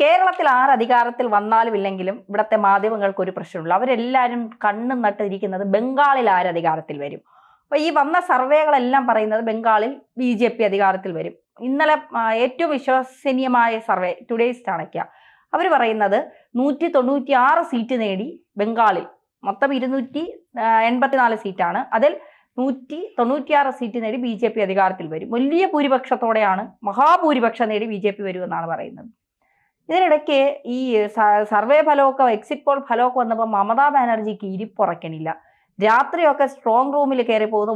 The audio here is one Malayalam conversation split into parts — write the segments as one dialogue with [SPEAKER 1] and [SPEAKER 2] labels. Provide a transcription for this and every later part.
[SPEAKER 1] കേരളത്തിൽ ആര് അധികാരത്തിൽ വന്നാലും ഇല്ലെങ്കിലും ഇവിടുത്തെ മാധ്യമങ്ങൾക്ക് ഒരു പ്രശ്നമുള്ളൂ. അവരെല്ലാവരും കണ്ണും നട്ടിരിക്കുന്നത് ബംഗാളിൽ ആര് അധികാരത്തിൽ വരും. അപ്പൊ ഈ വന്ന സർവേകളെല്ലാം പറയുന്നത് ബംഗാളിൽ BJP അധികാരത്തിൽ വരും. ഇന്നലെ ഏറ്റവും വിശ്വസനീയമായ സർവേ ടുഡേയ്സ് ചാണക്യ അവർ പറയുന്നത് 196 സീറ്റ് നേടി ബംഗാളിൽ. മൊത്തം 284 സീറ്റാണ്. അതിൽ 196 സീറ്റ് നേടി BJP അധികാരത്തിൽ വരും. വലിയ ഭൂരിപക്ഷത്തോടെയാണ്, മഹാഭൂരിപക്ഷം നേടി BJP വരുമെന്നാണ് പറയുന്നത്. ഇതിനിടയ്ക്ക് ഈ സർവേ ഫലമൊക്കെ, എക്സിറ്റ് പോൾ ഫലമൊക്കെ വന്നപ്പോൾ മമതാ ബാനർജിക്ക് ഇരിപ്പുറക്കണില്ല. രാത്രിയൊക്കെ സ്ട്രോങ് റൂമിൽ കയറി പോകുന്നു,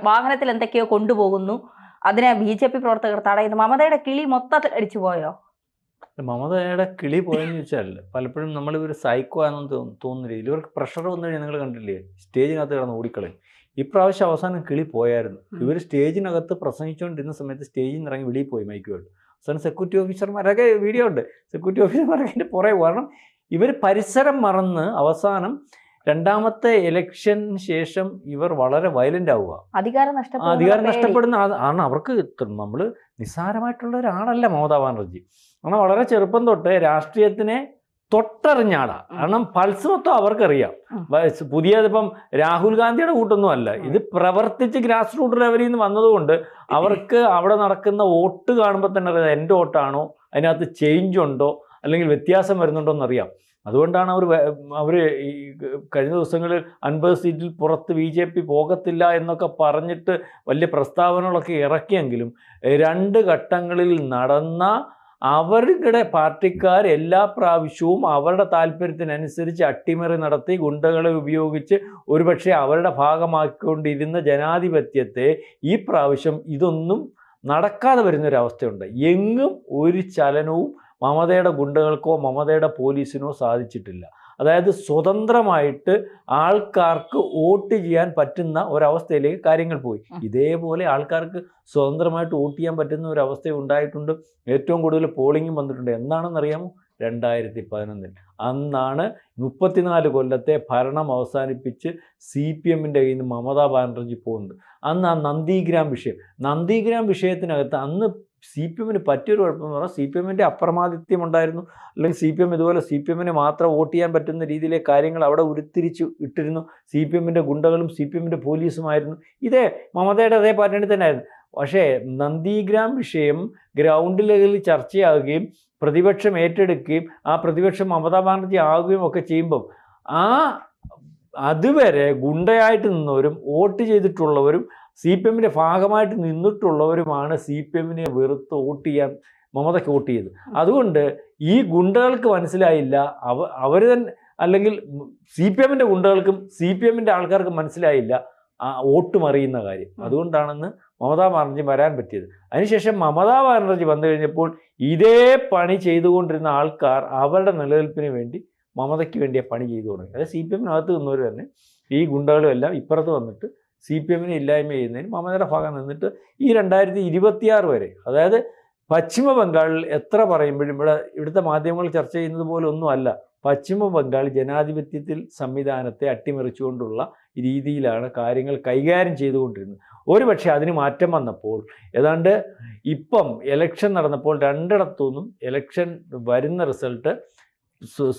[SPEAKER 1] വാഹനത്തിൽ എന്തൊക്കെയോ കൊണ്ടുപോകുന്നു. അതിനെ BJP പ്രവർത്തകർ തടയുന്നു. മമതയുടെ കിളി മൊത്തത്തിൽ അടിച്ചു പോയോ?
[SPEAKER 2] മമതയുടെ കിളി പോയെന്ന് ചോദിച്ചാൽ പലപ്പോഴും നമ്മൾ ഇവർ സൈക്കോ ആണെന്ന് തോന്നുന്നില്ല. ഇവർക്ക് പ്രഷർ വന്നു കഴിഞ്ഞാൽ നിങ്ങൾ കണ്ടില്ലേ, സ്റ്റേജിനകത്ത് കിടന്ന് ഓടിക്കളയും. ഇപ്രാവശ്യം അവസാനം കിളി പോയായിരുന്നു. ഇവർ സ്റ്റേജിനകത്ത് പ്രസംഗിച്ചുകൊണ്ടിരുന്ന സമയത്ത് സ്റ്റേജിൽ നിന്ന് ഇറങ്ങി വെളിയിൽ പോയി മൈക്കുമായിട്ട്. അവസാനം സെക്യൂരിറ്റി ഓഫീസർമാരൊക്കെ വീഡിയോ ഉണ്ട്, സെക്യൂരിറ്റി ഓഫീസർമാരൊക്കെ അതിൻ്റെ പുറകെ. കാരണം ഇവർ പരിസരം മറന്ന് അവസാനം രണ്ടാമത്തെ ഇലക്ഷന് ശേഷം ഇവർ വളരെ വയലന്റ് ആവുക, അധികാരം നഷ്ടപ്പെടുന്ന ആണ്. അവർക്ക് നമ്മൾ നിസ്സാരമായിട്ടുള്ള ഒരാളല്ല മമതാ ബാനർജി. കാരണം വളരെ ചെറുപ്പം തൊട്ട് രാഷ്ട്രീയത്തിനെ തൊട്ടറിഞ്ഞ ആളാണ്. കാരണം പൾസ് മൊത്തം അവർക്കറിയാം. പുതിയതിപ്പം രാഹുൽ ഗാന്ധിയുടെ കൂട്ടൊന്നും അല്ല, ഇത് പ്രവർത്തിച്ച് ഗ്രാസ് റൂട്ട് ലെവലിൽ നിന്ന് വന്നതുകൊണ്ട് അവർക്ക് അവിടെ നടക്കുന്ന വോട്ട് കാണുമ്പോൾ തന്നെ അറിയാം എൻ്റെ വോട്ടാണോ, അതിനകത്ത് ചേഞ്ച് ഉണ്ടോ അല്ലെങ്കിൽ വ്യത്യാസം വരുന്നുണ്ടോ എന്നറിയാം. അതുകൊണ്ടാണ് അവർ ഈ കഴിഞ്ഞ ദിവസങ്ങളിൽ 50 സീറ്റിൽ പുറത്ത് BJP പോകത്തില്ല എന്നൊക്കെ പറഞ്ഞിട്ട് വലിയ പ്രസ്താവനകളൊക്കെ ഇറക്കിയെങ്കിലും 2 ഘട്ടങ്ങളിൽ നടന്ന അവരുടെ പാർട്ടിക്കാർ എല്ലാ പ്രാവശ്യവും അവരുടെ താല്പര്യത്തിനനുസരിച്ച് അട്ടിമറി നടത്തി ഗുണ്ടകളെ ഉപയോഗിച്ച് ഒരുപക്ഷെ അവരുടെ ഭാഗമാക്കിക്കൊണ്ടിരുന്ന ജനാധിപത്യത്തെ ഈ പ്രാവശ്യം ഇതൊന്നും നടക്കാതെ വരുന്നൊരവസ്ഥയുണ്ട്. എങ്ങും ഒരു ചലനവും മമതയുടെ ഗുണ്ടകൾക്കോ മമതയുടെ പോലീസിനോ സാധിച്ചിട്ടില്ല. അതായത് സ്വതന്ത്രമായിട്ട് ആൾക്കാർക്ക് വോട്ട് ചെയ്യാൻ പറ്റുന്ന ഒരവസ്ഥയിലേക്ക് കാര്യങ്ങൾ പോയി. ഇതേപോലെ ആൾക്കാർക്ക് സ്വതന്ത്രമായിട്ട് വോട്ട് ചെയ്യാൻ പറ്റുന്ന ഒരവസ്ഥ ഉണ്ടായിട്ടുണ്ട്. ഏറ്റവും കൂടുതൽ പോളിംഗും വന്നിട്ടുണ്ട്. എന്താണെന്നറിയാമോ? 2011 അന്നാണ് 34 കൊല്ലത്തെ ഭരണം അവസാനിപ്പിച്ച് CPM-ൻ്റെ കയ്യിൽ നിന്ന് മമതാ ബാനർജി പോകുന്നത്. അന്ന് ആ നന്ദിഗ്രാം വിഷയത്തിനകത്ത് അന്ന് CPM-ന് പറ്റിയൊരു കുഴപ്പമെന്ന് പറഞ്ഞാൽ CPM-ൻ്റെ അപ്രമാദിത്യം ഉണ്ടായിരുന്നു. അല്ലെങ്കിൽ ഇതുപോലെ CPM-ന് മാത്രം വോട്ട് ചെയ്യാൻ പറ്റുന്ന രീതിയിലെ കാര്യങ്ങൾ അവിടെ ഉരുത്തിരിച്ച് ഇട്ടിരുന്നു. CPM-ൻ്റെ ഗുണ്ടകളും CPM-ൻ്റെ പോലീസുമായിരുന്നു. ഇതേ മമതയുടെ അതേ പാർട്ടിയിൽ തന്നെയായിരുന്നു. പക്ഷേ നന്ദിഗ്രാം വിഷയം ഗ്രൗണ്ട് ലെവലിൽ ചർച്ചയാവുകയും പ്രതിപക്ഷം ഏറ്റെടുക്കുകയും ആ പ്രതിപക്ഷം മമതാ ബാനർജി ആവുകയും ഒക്കെ ചെയ്യുമ്പം അതുവരെ ഗുണ്ടയായിട്ട് നിന്നവരും വോട്ട് ചെയ്തിട്ടുള്ളവരും CPM-ന്റെ ഭാഗമായിട്ട് നിന്നിട്ടുള്ളവരുമാണ് CPM-നെ വെറുത്ത് വോട്ട് ചെയ്യാൻ മമതയ്ക്ക് വോട്ട് ചെയ്തത്. അതുകൊണ്ട് ഈ ഗുണ്ടകൾക്ക് മനസ്സിലായില്ല, അവർ തന്നെ അല്ലെങ്കിൽ CPM-ന്റെ ഗുണ്ടകൾക്കും CPM-ന്റെ ആൾക്കാർക്കും മനസ്സിലായില്ല ആ വോട്ട് മറിയുന്ന കാര്യം. അതുകൊണ്ടാണെന്ന് മമതാ ബാനർജി വരാൻ പറ്റിയത്. അതിനുശേഷം മമതാ ബാനർജി വന്നു കഴിഞ്ഞപ്പോൾ ഇതേ പണി ചെയ്തുകൊണ്ടിരുന്ന ആൾക്കാർ അവരുടെ നിലനിൽപ്പിന് വേണ്ടി മമതയ്ക്ക് വേണ്ടിയ പണി ചെയ്തു തുടങ്ങി. അതായത് CPM-നകത്ത് നിന്നവർ തന്നെ ഈ ഗുണ്ടകളും എല്ലാം ഇപ്പുറത്ത് വന്നിട്ട് CPM-നെ ഇല്ലായ്മ ചെയ്യുന്നതിന് മമതയുടെ ഭാഗം നിന്നിട്ട് ഈ 2026 വരെ, അതായത് പശ്ചിമ ബംഗാളിൽ എത്ര പറയുമ്പോഴും ഇവിടുത്തെ മാധ്യമങ്ങൾ ചർച്ച ചെയ്യുന്നത് പോലെ ഒന്നുമല്ല. പശ്ചിമ ബംഗാൾ ജനാധിപത്യത്തിൽ സംവിധാനത്തെ അട്ടിമറിച്ചുകൊണ്ടുള്ള രീതിയിലാണ് കാര്യങ്ങൾ കൈകാര്യം ചെയ്തുകൊണ്ടിരുന്നത്. ഒരുപക്ഷെ അതിന് മാറ്റം വന്നപ്പോൾ ഏതാണ്ട് ഇപ്പം ഇലക്ഷൻ നടന്നപ്പോൾ 2ഇടത്തുനിന്നും ഇലക്ഷൻ വരുന്ന റിസൾട്ട്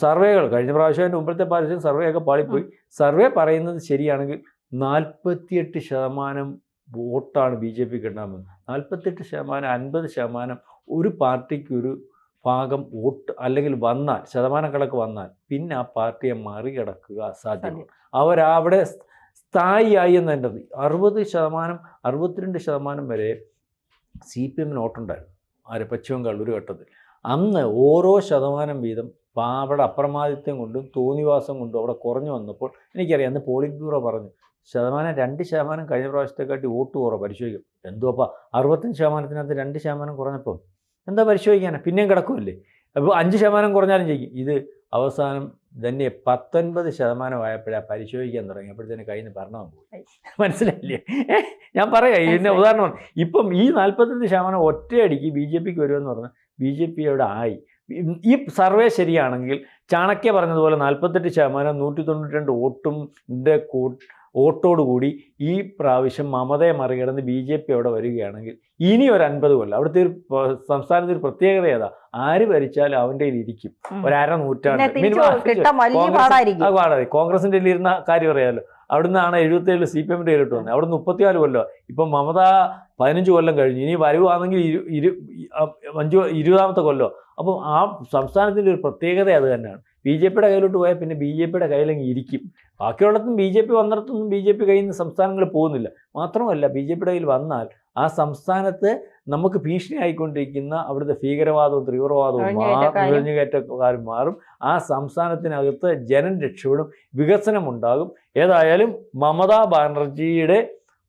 [SPEAKER 2] സർവേകൾ കഴിഞ്ഞ പ്രാവശ്യം മുമ്പത്തെ പ്രാവശ്യം സർവേയൊക്കെ പാളിപ്പോയി. സർവേ പറയുന്നത് ശരിയാണെങ്കിൽ 48% വോട്ടാണ് BJPക്ക് ഉണ്ടാകുന്നത്. 48%, 50% ഒരു പാർട്ടിക്ക് ഒരു ഭാഗം വോട്ട് അല്ലെങ്കിൽ ശതമാന കണക്ക് വന്നാൽ പിന്നെ ആ പാർട്ടിയെ മറികടക്കുക അസാധ്യമാണ്. അവരവിടെ സ്ഥായിയായി എന്നതിൻ്റെ 60%, 62% വരെ CPM-ന് വോട്ടുണ്ടായിരുന്നു പശ്ചിമ ബംഗാൾ ഒരു ഘട്ടത്തിൽ. അന്ന് ഓരോ ശതമാനം വീതം അവിടെ അപ്രമാദിത്യം കൊണ്ടും തോന്നിവാസം കൊണ്ടും അവിടെ കുറഞ്ഞു വന്നപ്പോൾ എനിക്കറിയാം അന്ന് പോളിറ്റ് ബ്യൂറോ പറഞ്ഞു 2% കഴിഞ്ഞ പ്രാവശ്യത്തെക്കാട്ടി വോട്ട് കുറവ് പരിശോധിക്കും. എന്തോപ്പാ 65%-നകത്ത് 2% കുറഞ്ഞപ്പം എന്താ പരിശോധിക്കാനാണ്? പിന്നെയും കിടക്കുമല്ലേ. അപ്പോൾ 5% കുറഞ്ഞാലും ചെയ്യും. ഇത് അവസാനം തന്നെ 19% ആയപ്പോഴാണ് പരിശോധിക്കാൻ തുടങ്ങി. അപ്പോഴത്തേന് കയ്യിൽ നിന്ന് ഭരണം പോയി. മനസ്സിലായില്ലേ? ഞാൻ പറയാം ഇതിൻ്റെ ഉദാഹരണമാണ്. ഇപ്പം ഈ 48% ഒറ്റയടിക്ക് BJPക്ക് വരുമെന്ന് പറഞ്ഞാൽ BJP അവിടെ ആയി. ഈ സർവേ ശരിയാണെങ്കിൽ ചാണക്യ പറഞ്ഞതുപോലെ 48%, 192 വോട്ടും വോട്ടോടുകൂടി ഈ പ്രാവശ്യം മമതയെ മറികടന്ന് BJP അവിടെ വരികയാണെങ്കിൽ ഇനി ഒരു 50 കൊല്ലം അവിടുത്തെ ഒരു സംസ്ഥാനത്ത് ഒരു പ്രത്യേകത ഏതാ, ആര് ഭരിച്ചാലും അവൻ്റെ കയ്യിൽ ഇരിക്കും ഒരു പാടായി. കോൺഗ്രസിന്റെ ഇരുന്ന കാര്യം അറിയാമല്ലോ, അവിടുന്നാണ് 77 CPM കയറിട്ട് വന്നത്, അവിടെ 34 കൊല്ലം. ഇപ്പം മമത 15 കൊല്ലം കഴിഞ്ഞു, ഇനി വരുവാണെങ്കിൽ 20ാമത്തെ കൊല്ലം. അപ്പം ആ സംസ്ഥാനത്തിൻ്റെ ഒരു പ്രത്യേകത അത് തന്നെയാണ്. BJPയുടെ കയ്യിലോട്ട് പോയാൽ പിന്നെ BJPയുടെ കയ്യിലെങ്കിൽ ഇരിക്കും. ബാക്കിയുള്ളതും BJP വന്നിടത്തൊന്നും BJP കയ്യിൽ നിന്ന് സംസ്ഥാനങ്ങൾ പോകുന്നില്ല. മാത്രമല്ല BJPയുടെ കയ്യിൽ വന്നാൽ ആ സംസ്ഥാനത്ത് നമുക്ക് ഭീഷണി ആയിക്കൊണ്ടിരിക്കുന്ന അവിടുത്തെ ഭീകരവാദവും തീവ്രവാദവും നുഴഞ്ഞുകയറ്റക്കാരും മാറും. ആ സംസ്ഥാനത്തിനകത്ത് ജനം രക്ഷപ്പെടും, വികസനമുണ്ടാകും. ഏതായാലും മമതാ ബാനർജിയുടെ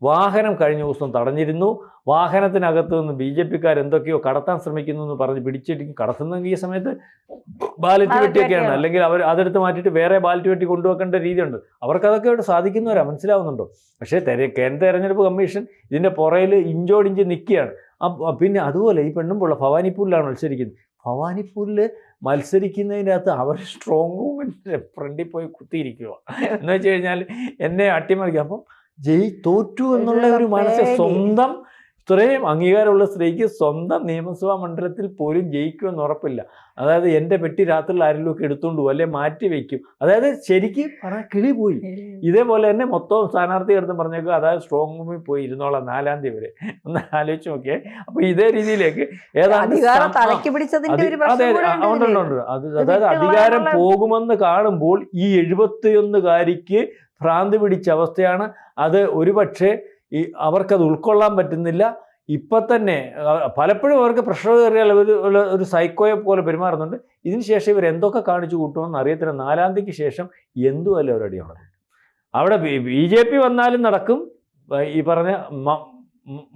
[SPEAKER 2] വാഹനം കഴിഞ്ഞ ദിവസം തടഞ്ഞിരുന്നു. വാഹനത്തിനകത്ത് നിന്ന് BJPക്കാർ എന്തൊക്കെയോ കടത്താൻ ശ്രമിക്കുന്നു എന്ന് പറഞ്ഞ് പിടിച്ചിരിക്കും. കടത്തുന്നെങ്കിൽ ഈ സമയത്ത് ബാലറ്റ് പെട്ടിയൊക്കെയാണ്, അല്ലെങ്കിൽ അവർ അതെടുത്ത് മാറ്റിയിട്ട് വേറെ ബാലറ്റ് പെട്ടി കൊണ്ടുവെക്കേണ്ട രീതിയുണ്ട്. അവർക്കതൊക്കെ ഇവിടെ സാധിക്കുന്നവരാ, മനസ്സിലാവുന്നുണ്ടോ? പക്ഷേ കേന്ദ്ര തെരഞ്ഞെടുപ്പ് കമ്മീഷൻ ഇതിൻ്റെ പുറയിൽ ഇഞ്ചോടിഞ്ച് നിൽക്കുകയാണ്. പിന്നെ അതുപോലെ ഈ പെണ്ണുമ്പോൾ ഭവാനിപ്പൂരിലാണ് മത്സരിക്കുന്നത്. ഭവാനിപ്പൂരിൽ മത്സരിക്കുന്നതിൻ്റെ അകത്ത് അവർ സ്ട്രോങ് റൂമിൻ്റെ ഫ്രണ്ടിൽ പോയി കുത്തിയിരിക്കുക എന്ന് വെച്ച് കഴിഞ്ഞാൽ എന്നെ അട്ടിമറിക്കുക. അപ്പം തോറ്റു എന്നുള്ള ഒരു മനസ്സ്, സ്വന്തം ഇത്രയും അംഗീകാരമുള്ള സ്ത്രീക്ക് സ്വന്തം നിയമസഭാ മണ്ഡലത്തിൽ പോലും ജയിക്കുമെന്ന് ഉറപ്പില്ല. അതായത് എൻ്റെ പെട്ടി രാത്രിയിൽ ആരെങ്കിലുമൊക്കെ എടുത്തുകൊണ്ട് പോകും, അല്ലെ മാറ്റി വയ്ക്കും. അതായത് ശരിക്കും പറഞ്ഞാൽ കിളി പോയി. ഇതേപോലെ തന്നെ മൊത്തം സ്ഥാനാർത്ഥി എടുത്ത് പറഞ്ഞേക്കും, അതായത് സ്ട്രോങ് റൂമിൽ പോയി ഇരുന്നോളാം 4-ാം തീയതി വരെ. ഒന്ന് ആലോചിച്ച് നോക്കിയേ. അപ്പൊ ഇതേ രീതിയിലേക്ക് ഏതാണ്ട് അതായത് അധികാരം പോകുമെന്ന് കാണുമ്പോൾ ഈ 71കാരിക്ക് ഭ്രാന്ത് പിടിച്ച അവസ്ഥയാണ്. അത് ഒരുപക്ഷെ അവർക്കത് ഉൾക്കൊള്ളാൻ പറ്റുന്നില്ല. ഇപ്പം തന്നെ പലപ്പോഴും അവർക്ക് പ്രഷർ കയറിയാൽ ഒരു സൈക്കോയെ പോലെ പെരുമാറുന്നുണ്ട്. ഇതിന് ശേഷം ഇവർ എന്തൊക്കെ കാണിച്ചു കൂട്ടുമെന്ന് അറിയത്തില്ല. 4-ാം തീയതിക്ക് ശേഷം എന്തുമല്ല അവരടി നടക്കും. അവിടെ BJP വന്നാലും നടക്കും, ഈ പറഞ്ഞ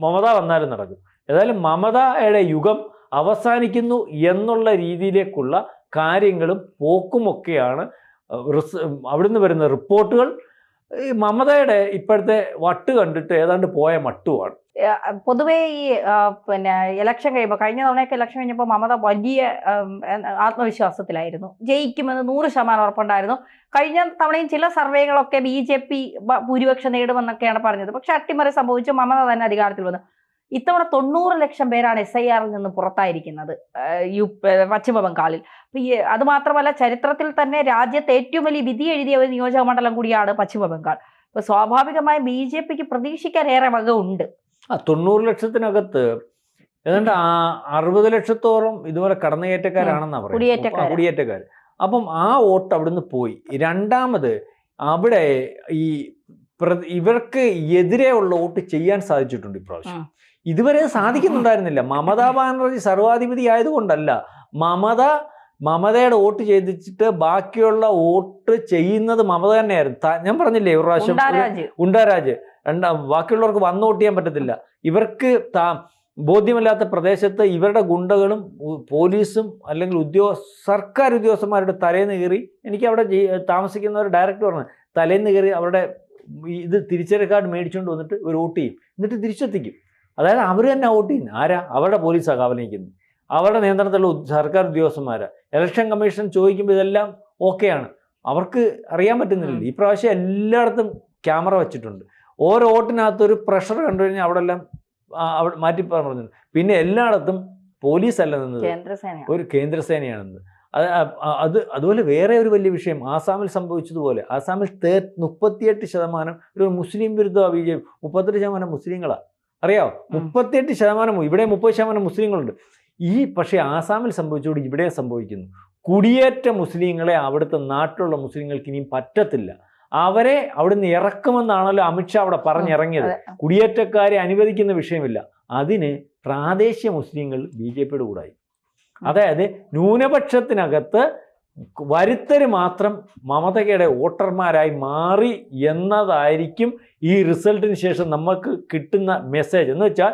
[SPEAKER 2] മമത വന്നാലും നടക്കും. ഏതായാലും മമതയുടെ യുഗം അവസാനിക്കുന്നു എന്നുള്ള രീതിയിലേക്കുള്ള കാര്യങ്ങളും പോക്കുമൊക്കെയാണ് അവിടുന്ന് വരുന്ന റിപ്പോർട്ടുകൾ. ഈ മമതയുടെ ഇപ്പോഴത്തെ വട്ട് കണ്ടിട്ട് ഏതാണ്ട് പോയ മട്ടുമാണ്.
[SPEAKER 1] പൊതുവേ ഈ പിന്നെ ഇലക്ഷൻ കഴിയുമ്പോൾ, കഴിഞ്ഞ തവണയൊക്കെ ഇലക്ഷൻ കഴിഞ്ഞപ്പോൾ മമത വലിയ ആത്മവിശ്വാസത്തിലായിരുന്നു, ജയിക്കുമെന്ന് 100% ഉറപ്പുണ്ടായിരുന്നു. കഴിഞ്ഞ തവണയും ചില സർവേകളൊക്കെ BJP ഭൂരിപക്ഷം നേടുമെന്നൊക്കെയാണ് പറഞ്ഞത്. പക്ഷെ അട്ടിമറി സംഭവിച്ചു, മമത തന്നെ അധികാരത്തിൽ വന്നു. ഇത്തവണ 90 ലക്ഷം പേരാണ് SIRൽ നിന്ന് പുറത്തായിരിക്കുന്നത് പശ്ചിമ ബംഗാളിൽ. അതുമാത്രമല്ല, ചരിത്രത്തിൽ തന്നെ രാജ്യത്ത് ഏറ്റവും വലിയ വിധി എഴുതിയ ഒരു നിയോജക മണ്ഡലം കൂടിയാണ് പശ്ചിമ ബംഗാൾ. അപ്പൊ സ്വാഭാവികമായും BJPക്ക് പ്രതീക്ഷിക്കാൻ ഏറെ വക ഉണ്ട്.
[SPEAKER 2] 90 ലക്ഷത്തിനകത്ത് ഏതാണ്ട് 60 ലക്ഷത്തോളം ഇതുപോലെ കടന്നുകയറ്റക്കാരാണെന്നാണ് പറയുന്നത്, കുടിയേറ്റക്കാർ. അപ്പം ആ വോട്ട് അവിടുന്ന് പോയി. രണ്ടാമത് അവിടെ ഈ ഇവർക്ക് എതിരെ ഉള്ള വോട്ട് ചെയ്യാൻ സാധിച്ചിട്ടുണ്ട് ഇപ്രാവശ്യം. ഇതുവരെ സാധിക്കുന്നുണ്ടായിരുന്നില്ല. മമതാ ബാനർജി സർവാധിപതി ആയതുകൊണ്ടല്ല, മമതയുടെ വോട്ട് ചെയ്തിട്ട് ബാക്കിയുള്ള വോട്ട് ചെയ്യുന്നത് മമത തന്നെയായിരുന്നു. ഞാൻ പറഞ്ഞില്ലേ ഒരു പ്രാവശ്യം ഗുണ്ടാരാജ്. ബാക്കിയുള്ളവർക്ക് വന്ന് വോട്ട് ചെയ്യാൻ പറ്റത്തില്ല. ഇവർക്ക് ബോധ്യമല്ലാത്ത പ്രദേശത്ത് ഇവരുടെ ഗുണ്ടകളും പോലീസും അല്ലെങ്കിൽ സർക്കാർ ഉദ്യോഗസ്ഥന്മാരുടെ തലേന്ന് കയറി, എനിക്ക് അവിടെ താമസിക്കുന്നവർ ഡയറക്റ്റ് പറഞ്ഞു, തലേന്ന് കയറി അവരുടെ ഇത് തിരിച്ചറിയൽ കാർഡ് മേടിച്ചുകൊണ്ട് വന്നിട്ട് ഒരു വോട്ട് ചെയ്യും, എന്നിട്ട് തിരിച്ചെത്തിക്കും. അതായത് അവർ തന്നെ വോട്ട് ചെയ്യുന്നു. ആരാ? അവരുടെ പോലീസാണ് കാവലിക്കുന്നത്, അവരുടെ നിയന്ത്രണത്തിലുള്ള സർക്കാർ ഉദ്യോഗസ്ഥന്മാരാണ്. ഇലക്ഷൻ കമ്മീഷൻ ചോദിക്കുമ്പോൾ ഇതെല്ലാം ഓക്കെയാണ്, അവർക്ക് അറിയാൻ പറ്റുന്നില്ല. ഈ പ്രാവശ്യം എല്ലായിടത്തും ക്യാമറ വെച്ചിട്ടുണ്ട്. ഓരോ വോട്ടിനകത്തൊരു പ്രഷർ കണ്ടു കഴിഞ്ഞാൽ അവിടെ എല്ലാം മാറ്റി പറഞ്ഞു. പിന്നെ എല്ലായിടത്തും പോലീസല്ല നിന്നത്, ഒരു കേന്ദ്രസേനയാണെന്ന്. അതുപോലെ വേറെ ഒരു വലിയ വിഷയം ആസാമിൽ സംഭവിച്ചതുപോലെ, ആസാമിൽ 38% ഒരു മുസ്ലിം വിരുദ്ധ BJP, 38% മുസ്ലിങ്ങളാണ്. അറിയാമോ? 38%, ഇവിടെ 30% മുസ്ലിങ്ങളുണ്ട്. പക്ഷേ ആസാമിൽ സംഭവിച്ചുകൊണ്ട് ഇവിടെ സംഭവിക്കുന്നു. കുടിയേറ്റ മുസ്ലിങ്ങളെ അവിടുത്തെ നാട്ടിലുള്ള മുസ്ലിങ്ങൾക്ക് ഇനിയും പറ്റത്തില്ല. അവരെ അവിടുന്ന് ഇറക്കുമെന്നാണല്ലോ അമിത്ഷാ അവിടെ പറഞ്ഞിറങ്ങിയത്. കുടിയേറ്റക്കാരെ അനുവദിക്കുന്ന വിഷയമില്ല. അതിന് പ്രാദേശിക മുസ്ലിങ്ങൾ BJPയുടെ കൂടായി. അതായത് ന്യൂനപക്ഷത്തിനകത്ത് വരുത്തര് മാത്രം മമതയുടെ വോട്ടർമാരായി മാറി എന്നതായിരിക്കും ഈ റിസൾട്ടിന് ശേഷം നമുക്ക് കിട്ടുന്ന മെസ്സേജ്. എന്ന് വെച്ചാൽ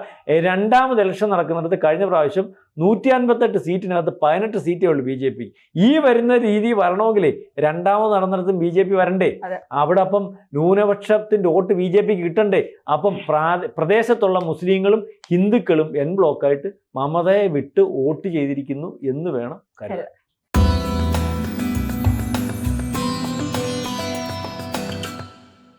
[SPEAKER 2] രണ്ടാമത് ഇലക്ഷൻ നടക്കുന്നിടത്ത് കഴിഞ്ഞ പ്രാവശ്യം 158 സീറ്റിനകത്ത് 18 സീറ്റേ ഉള്ളൂ BJP. ഈ വരുന്ന രീതി വരണമെങ്കിലേ രണ്ടാമത് നടന്നിടത്തും BJP വരണ്ടേ? അവിടെ അപ്പം ന്യൂനപക്ഷത്തിൻ്റെ വോട്ട് BJPക്ക് കിട്ടണ്ടേ? അപ്പം പ്രദേശത്തുള്ള മുസ്ലിങ്ങളും ഹിന്ദുക്കളും ബ്ലോക്കായിട്ട് മമതയെ വിട്ട് വോട്ട് ചെയ്തിരിക്കുന്നു എന്ന് വേണം കരുതാൻ.